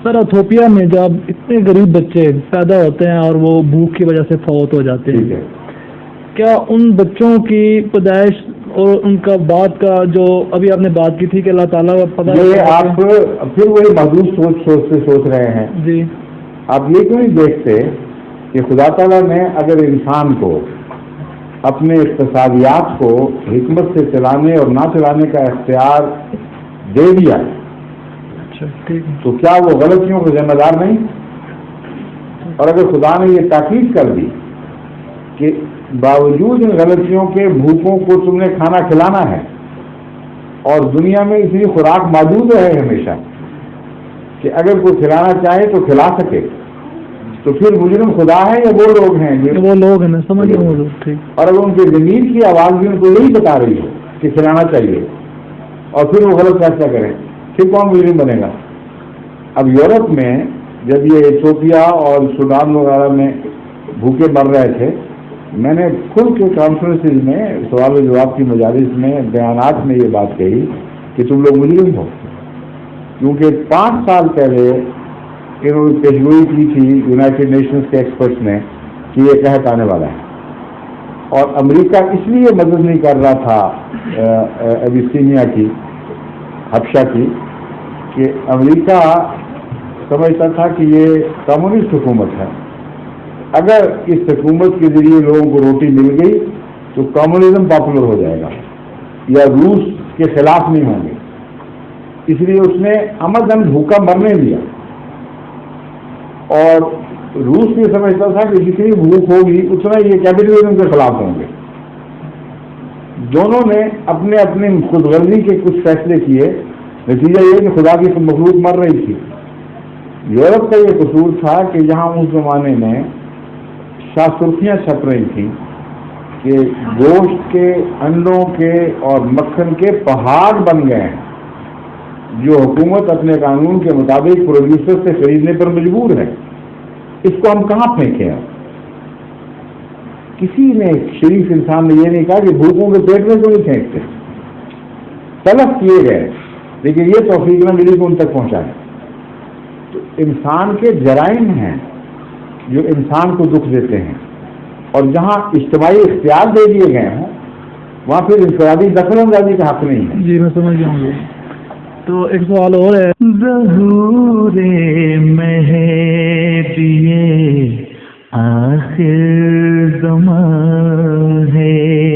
سر Ethiopia میں جب اتنے غریب بچے پیدا ہوتے ہیں اور وہ بھوک کی وجہ سے فوت ہو جاتے ہیں، کیا ان بچوں کی پیدائش اور ان کا بعد کا جو ابھی آپ نے بات کی تھی کہ اللہ تعالیٰ پتہ یہ آپ پھر وہی محدود سوچ رہے ہیں جی، آپ یہ کیوں نہیں دیکھتے کہ خدا تعالیٰ نے اگر انسان کو اپنے اقتصادیات کو حکمت سے چلانے اور نہ چلانے کا اختیار دے دیا تو کیا وہ غلطیوں کو ذمہ دار نہیں؟ اور اگر خدا نے یہ تاکید کر دی کہ باوجود ان غلطیوں کے بھوکوں کو تم نے کھانا کھلانا ہے اور دنیا میں اتنی خوراک موجود ہے ہمیشہ کہ اگر کوئی کھلانا چاہے تو کھلا سکے، تو پھر مجرم خدا ہے یا وہ لوگ ہیں؟ وہ لوگ ہیں، سمجھ وہ لوگ. اور اگر ان کی زمین کی آواز بھی ان کو یہی بتا رہی ہے کہ کھلانا چاہیے اور پھر وہ غلط فیصلہ کریں، پھر کون مجرم بنے گا؟ اب یورپ میں جب یہ ایتھوپیا اور سوڈان وغیرہ میں بھوکے مر رہے تھے، میں نے کھل کے کانفرنسز میں سوال و جواب کی مجالس میں بیانات میں یہ بات کہی کہ تم لوگ مجرم ہو، کیونکہ 5 سال پہلے انہوں نے پیشگوئی کی تھی یونائٹڈ نیشنز کے ایکسپرٹس نے کہ یہ قحط آنے والا ہے، اور امریکہ اس لیے مدد نہیں کر رہا تھا ابیسینیا کی، حبشہ کی، کہ امریکہ سمجھتا تھا کہ یہ کمیونسٹ حکومت ہے، اگر اس حکومت کے ذریعے لوگوں کو روٹی مل گئی تو کمیونزم پاپولر ہو جائے گا یا روس کے خلاف نہیں ہوں گے، اس لیے اس نے عمدن بھوکا مرنے دیا، اور روس یہ سمجھتا تھا کہ جتنی بھوک ہوگی اتنا یہ کیپٹلزم کے خلاف ہوں گے۔ دونوں نے اپنے اپنے خود غرضی کے کچھ فیصلے کیے، نتیجہ یہ کہ خدا کی مخلوق مر رہی تھی۔ یورپ کا یہ قصور تھا کہ جہاں اس زمانے میں سرخیاں چھپ رہی تھیں کہ گوشت کے، انڈوں کے اور مکھن کے پہاڑ بن گئے ہیں جو حکومت اپنے قانون کے مطابق پروڈیوسر سے خریدنے پر مجبور ہے، اس کو ہم کہاں پھینکیں؟ کسی نے، شریف انسان نے یہ نہیں کہا کہ بھوکوں کے پیٹ میں تو نہیں پھینکتے، تلف کیے گئے لیکن یہ توفیق نہ ملی کہ ان تک پہنچائے۔ تو انسان کے جرائم ہیں جو انسان کو دکھ دیتے ہیں، اور جہاں اجتماعی اختیار دے دیے گئے ہیں وہاں پھر انفرادی دخل اندازی کا حق نہیں ہے۔ جی میں سمجھ جاؤں گا۔ تو ایک سوال اور ہے، ظہور مہدی آخر زمان ہے